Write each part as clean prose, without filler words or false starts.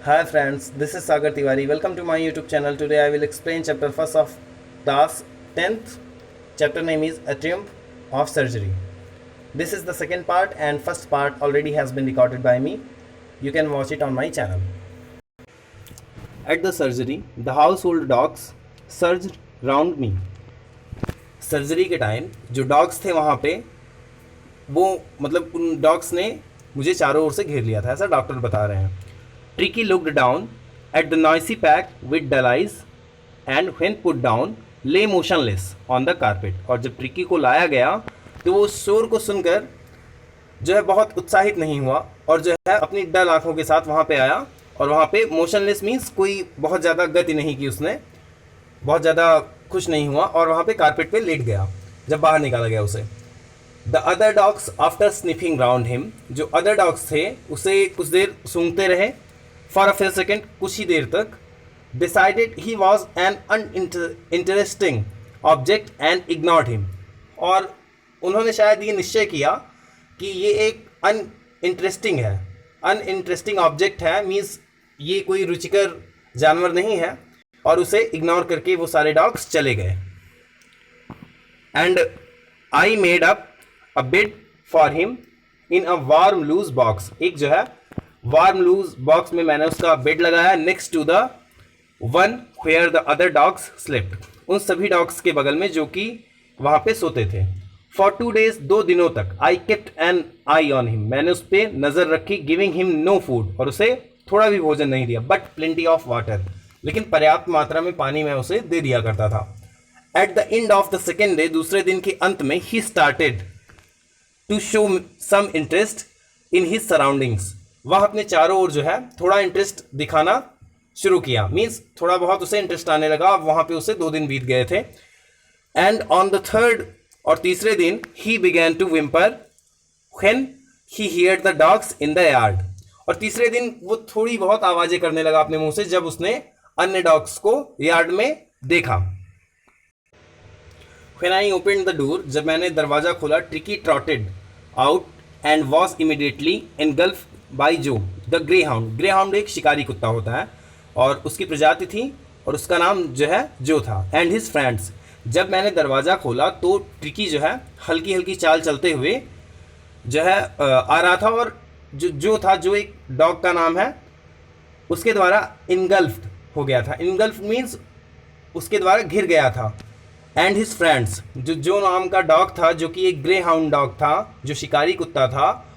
Hi friends, this is Sagar Tiwari. Welcome to my YouTube channel. Today I will explain chapter 1st of class 10th. Chapter name is A Triumph of Surgery. This is the second part and first part already has been recorded by me. You can watch it on my channel. At the surgery, the household dogs surged round me. Surgery के time जो dogs थे वहाँ पे वो मतलब उन dogs ने मुझे चारों ओर से घेर लिया था, ऐसा डॉक्टर बता रहे हैं. Tricky looked down at the noisy pack with dull eyes and when put down lay motionless on the carpet. और जब ट्रिकी को लाया गया तो वो शोर को सुनकर जो है बहुत उत्साहित नहीं हुआ और जो है अपनी डल आंखों के साथ वहाँ पे आया और वहाँ पे मोशनलेस मीन्स कोई बहुत ज़्यादा गति नहीं की उसने, बहुत ज़्यादा खुश नहीं हुआ और वहाँ पे कारपेट पे लेट गया जब बाहर निकाला गया उसे. The other dogs after sniffing round him, जो अदर डॉग्स थे उसे कुछ देर सूंघते रहे. फॉर अ फ्यू सेकेंड, कुछ ही देर तक. Decided he was an uninteresting object and ignored him, और उन्होंने शायद ये निश्चय किया कि ये एक अनइंटरेस्टिंग है, अनइंटरेस्टिंग ऑब्जेक्ट है, मीन्स ये कोई रुचिकर जानवर नहीं है, और उसे इग्नोर करके वो सारे डॉग्स चले गए. And I made up a bed for him in a warm loose box, एक जो है वार्म लूज बॉक्स में मैंने उसका बेड लगाया next to the one where the other dogs slept, उन सभी डॉग्स के बगल में जो कि वहाँ पे सोते थे. फॉर 2 days, 2 दिनों तक. I kept an eye on him, मैंने उस पर नज़र रखी. गिविंग हिम नो फूड, और उसे थोड़ा भी भोजन नहीं दिया. बट प्लेंटी ऑफ वाटर, लेकिन पर्याप्त मात्रा में पानी मैं उसे दे दिया करता था. At the end of the second day, दूसरे दिन के अंत में, he started to show some interest in his surroundings, वह अपने चारों ओर जो है थोड़ा इंटरेस्ट दिखाना शुरू किया. मीन्स थोड़ा बहुत उसे इंटरेस्ट आने लगा. अब वहाँ पे उसे 2 दिन बीत गए थे. एंड ऑन द थर्ड, और तीसरे दिन, he began to whimper when he heard the dogs in the yard, और तीसरे दिन वो थोड़ी बहुत आवाज़ें करने लगा अपने मुंह से जब उसने अन्य डॉग्स को यार्ड में देखा. When I open the door, जब मैंने दरवाज़ा खोला, Tricki trotted out and was immediately engulf by जो the greyhound. Greyhound एक शिकारी कुत्ता होता है और उसकी प्रजाति थी और उसका नाम जो है जो था. एंड हिज फ्रेंड्स, जब मैंने दरवाज़ा खोला तो ट्रिकी जो है हल्की हल्की चाल चलते हुए जो है आ रहा था, और जो था, जो एक डॉग का नाम है, उसके द्वारा इनगल्फ्ड हो गया था. इनगल्फ मीन्स उसके द्वारा घिर गया था. एंड हिज फ्रेंड्स, जो नाम का डॉग था, जो कि एक ग्रे हाउंड डॉग था, जो शिकारी कुत्ता था,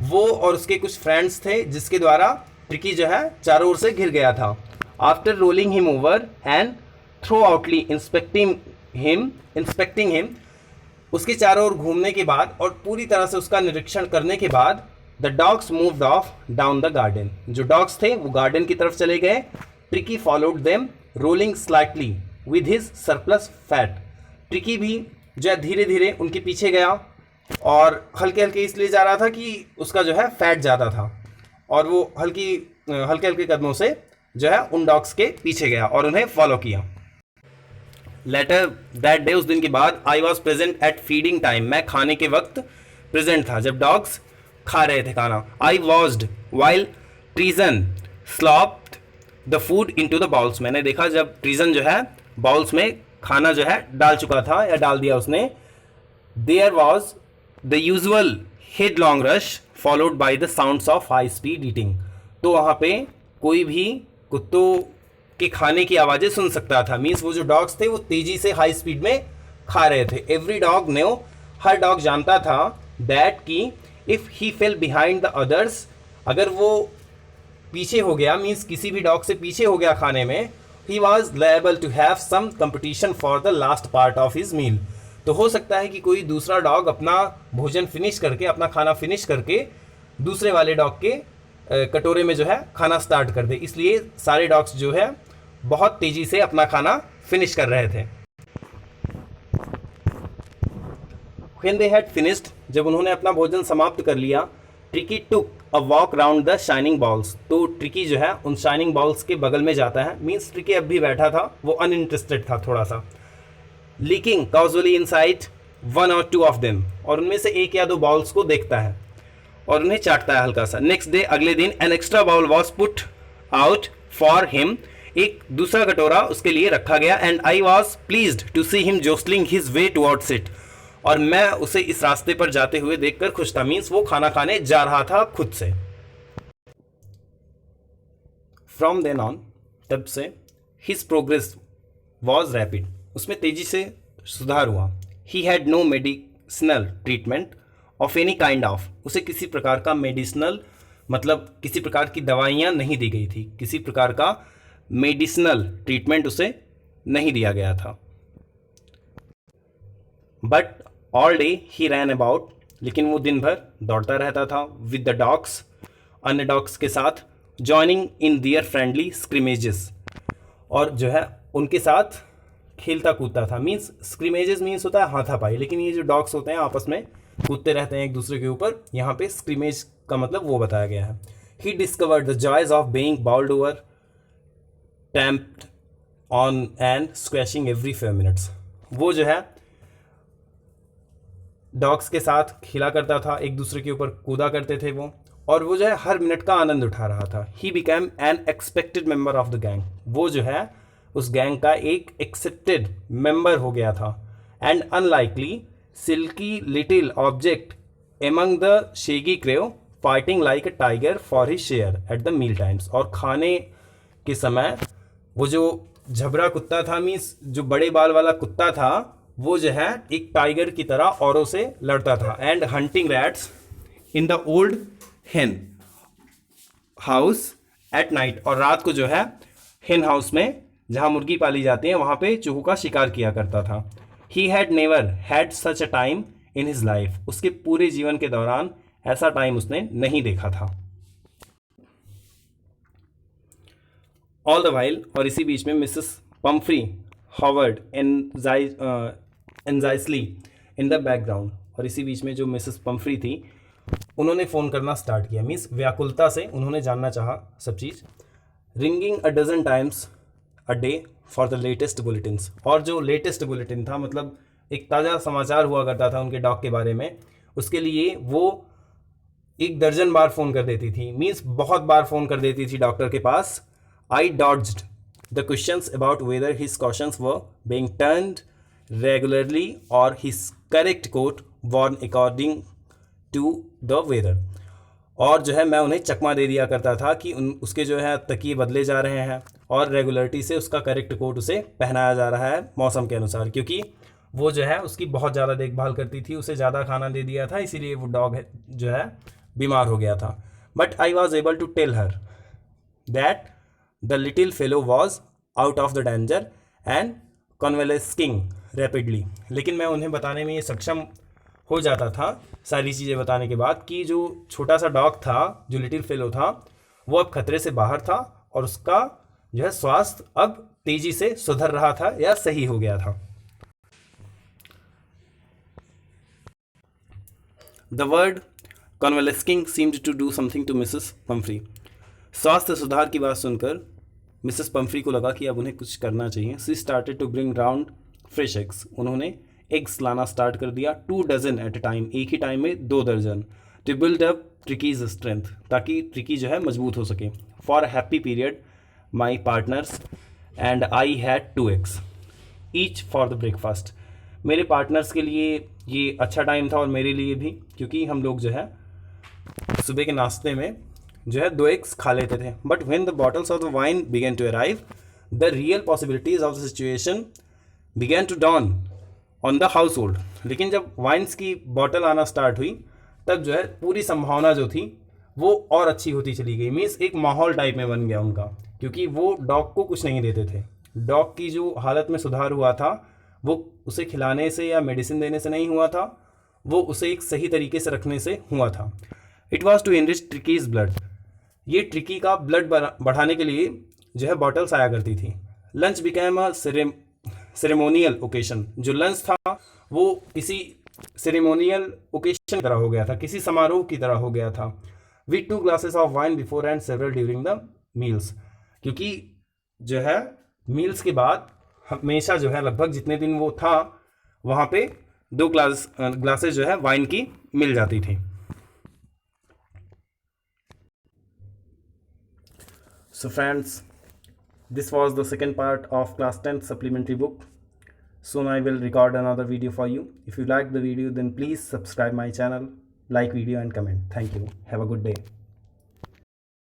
वो और उसके कुछ फ्रेंड्स थे जिसके द्वारा ट्रिकी जो है चारों ओर से घिर गया था. After rolling him over and thoroughly inspecting him, उसके चारों ओर घूमने के बाद और पूरी तरह से उसका निरीक्षण करने के बाद, the dogs moved of down the garden, जो डॉग्स थे वो गार्डन की तरफ चले गए. Tricky followed them rolling slightly with his surplus fat, tricky भी जो है धीरे धीरे उनके पीछे गया और हल्के हल्के इसलिए जा रहा था कि उसका जो है फैट ज़्यादा था, और वो हल्के हल्के कदमों से जो है उन डॉग्स के पीछे गया और उन्हें फॉलो किया. लेटर दैट डे, उस दिन के बाद, I was present at feeding time, मैं खाने के वक्त प्रेजेंट था जब डॉग्स खा रहे थे खाना. I watched while Tristan slopped the food into the bowls, मैंने देखा जब ट्रीजन जो है बाउल्स में खाना जो है डाल चुका था या डाल दिया उसने. There was the usual headlong rush followed by the sounds of high speed eating, तो वहाँ पे कोई भी कुत्तों के खाने की आवाज़ें सुन सकता था. मीन्स वो जो डॉग्स थे वो तेज़ी से हाई स्पीड में खा रहे थे. एवरी डॉग न्यो, हर डॉग जानता था, दैट कि if he fail behind the others, अगर वो पीछे हो गया, मीन्स किसी भी डॉग से पीछे हो गया खाने में, he was liable to have some competition for the last part of his meal, तो हो सकता है कि कोई दूसरा डॉग अपना भोजन फिनिश करके, अपना खाना फिनिश करके दूसरे वाले डॉग के कटोरे में जो है खाना स्टार्ट कर दे. इसलिए सारे डॉग्स जो है बहुत तेज़ी से अपना खाना फिनिश कर रहे थे. व्हेन दे हैड फिनिश्ड, जब उन्होंने अपना भोजन समाप्त कर लिया, tricky took a walk round the shining balls, तो ट्रिकी जो है उन शाइनिंग बॉल्स के बगल में जाता है. मीन्स ट्रिकी अब भी बैठा था, वो अनइंटरेस्टेड था थोड़ा सा. Licking casually inside 1 or 2 of them, और उनमें से 1 या 2 बॉल्स को देखता है और उन्हें चाटता है हल्का सा. नेक्स्ट डे, अगले दिन, an extra bowl was put out for him, एक दूसरा कटोरा उसके लिए रखा गया, and I was pleased to see him jostling his way towards it, और मैं उसे इस रास्ते पर जाते हुए देखकर खुश था। मीन्स वो खाना खाने जा रहा था खुद से। फ्रॉम देन ऑन, तब से हिज प्रोग्रेस वॉज रैपिड, उसमें तेजी से सुधार हुआ। He had no medicinal treatment of any kind of, उसे किसी प्रकार का मेडिसिनल मतलब किसी प्रकार की दवाइयाँ नहीं दी गई थी, किसी प्रकार का मेडिसिनल ट्रीटमेंट उसे नहीं दिया गया था। But all day he ran about, लेकिन वो दिन भर दौड़ता रहता था। विद द डॉग्स, अन्य डॉग्स के साथ, जॉइनिंग इन दियर फ्रेंडली स्क्रिमेजेस, और जो है उनके साथ खेलता कूदता था। मीन्स स्क्रिमेजेस मीन्स होता है हाथापाई, लेकिन ये जो डॉग्स होते हैं आपस में कूदते रहते हैं एक दूसरे के ऊपर, यहाँ पे स्क्रिमेज का मतलब वो बताया गया है। He discovered the joys of being bowled over, trampled on and squashing every 5 minutes, वो जो है डॉग्स के साथ खेला करता था, एक दूसरे के ऊपर कूदा करते थे वो, और वो जो है हर मिनट का आनंद उठा रहा था। He became an expected member of the gang, वो जो है उस गैंग का एक एक्सेप्टेड मेंबर हो गया था। And unlikely silky little object among the shaggy crew, fighting like a tiger for his share at the meal times, और खाने के समय वो जो झबरा कुत्ता था, मीन्स जो बड़े बाल वाला कुत्ता था, वो जो है एक टाइगर की तरह औरों से लड़ता था। And hunting rats in the old हेन हाउस एट नाइट, और रात को जो है हेन हाउस में जहाँ मुर्गी पाली जाती है वहाँ पे चूहों का शिकार किया करता था। He had never had such a time in his life, उसके पूरे जीवन के दौरान ऐसा टाइम उसने नहीं देखा था। ऑल द वाइल, और इसी बीच में Mrs Pumphrey hovered anxiously in the background, और इसी बीच में जो मिसेस पम्फ्री थी उन्होंने फ़ोन करना स्टार्ट किया। मीन्स व्याकुलता से उन्होंने जानना चाहा सब चीज़। Ringing a dozen times a day for the latest bulletins, और जो लेटेस्ट बुलेटिन था मतलब एक ताज़ा समाचार हुआ करता था उनके डॉग के बारे में, उसके लिए वो 1 दर्जन बार फ़ोन कर देती थी। मीन्स बहुत बार फ़ोन कर देती थी डॉक्टर के पास। I dodged the questions about whether his questions were being turned regularly और his correct coat worn according to the weather, और जो है मैं उन्हें चकमा दे दिया करता था कि उसके जो है तकिए बदले जा रहे हैं और रेगुलरिटी से उसका करेक्ट कोट उसे पहनाया जा रहा है मौसम के अनुसार, क्योंकि वो जो है उसकी बहुत ज़्यादा देखभाल करती थी, उसे ज़्यादा खाना दे दिया था, इसीलिए वो डॉग जो है बीमार हो गया था। But I was able to tell her that the little fellow was out of the danger and convalescing rapidly, लेकिन मैं उन्हें बताने में ये सक्षम हो जाता था सारी चीज़ें बताने के बाद कि जो छोटा सा डॉग था, जो लिटिल फेलो था, वो अब खतरे से बाहर था और उसका जो है स्वास्थ्य अब तेजी से सुधर रहा था या सही हो गया था। The word convalescing seemed to do something to Mrs Pumphrey, स्वास्थ्य सुधार की बात सुनकर मिसेस पम्फ्री को लगा कि अब उन्हें कुछ करना चाहिए। She started to bring round fresh eggs, उन्होंने एग्स लाना स्टार्ट कर दिया। 2 डजन एट अ टाइम, एक ही टाइम में 2 दर्जन। To build up Tricki's strength, ताकि ट्रिकी जो है मजबूत हो सके। For a happy period my partners and I had 2 eggs each for the breakfast, मेरे पार्टनर्स के लिए ये अच्छा टाइम था और मेरे लिए भी, क्योंकि हम लोग जो है सुबह के नाश्ते में जो है 2 एग्स खा लेते थे। But when the bottles of the wine began to arrive, the real possibilities of the situation began to dawn on the household, लेकिन जब वाइन्स की बॉटल आना स्टार्ट हुई तब जो है पूरी संभावना जो थी वो और अच्छी होती चली गई। मीन्स एक माहौल टाइप में बन गया उनका, क्योंकि वो डॉग को कुछ नहीं देते थे। डॉग की जो हालत में सुधार हुआ था वो उसे खिलाने से या मेडिसिन देने से नहीं हुआ था, वो उसे एक सही तरीके से रखने से हुआ था। It was to enrich Tricki's blood, ये ट्रिकी का ब्लड बढ़ाने के लिए जो है बॉटल्स आया करती थी। Lunch became a ceremonial occasion, जो लंच था वो किसी सेरेमोनियल ओकेशन की तरह हो गया था, किसी समारोह की तरह हो गया था। With 2 glasses of wine before and several during the meals, क्योंकि जो है मील्स के बाद हमेशा जो है लगभग जितने दिन वो था वहाँ पे 2 ग्लासेस जो है वाइन की मिल जाती थी। So friends, this was the second part of class 10th supplementary book. Soon I will record another video for you. If you like the video, then please subscribe my channel, like video and comment. Thank you. Have a good day.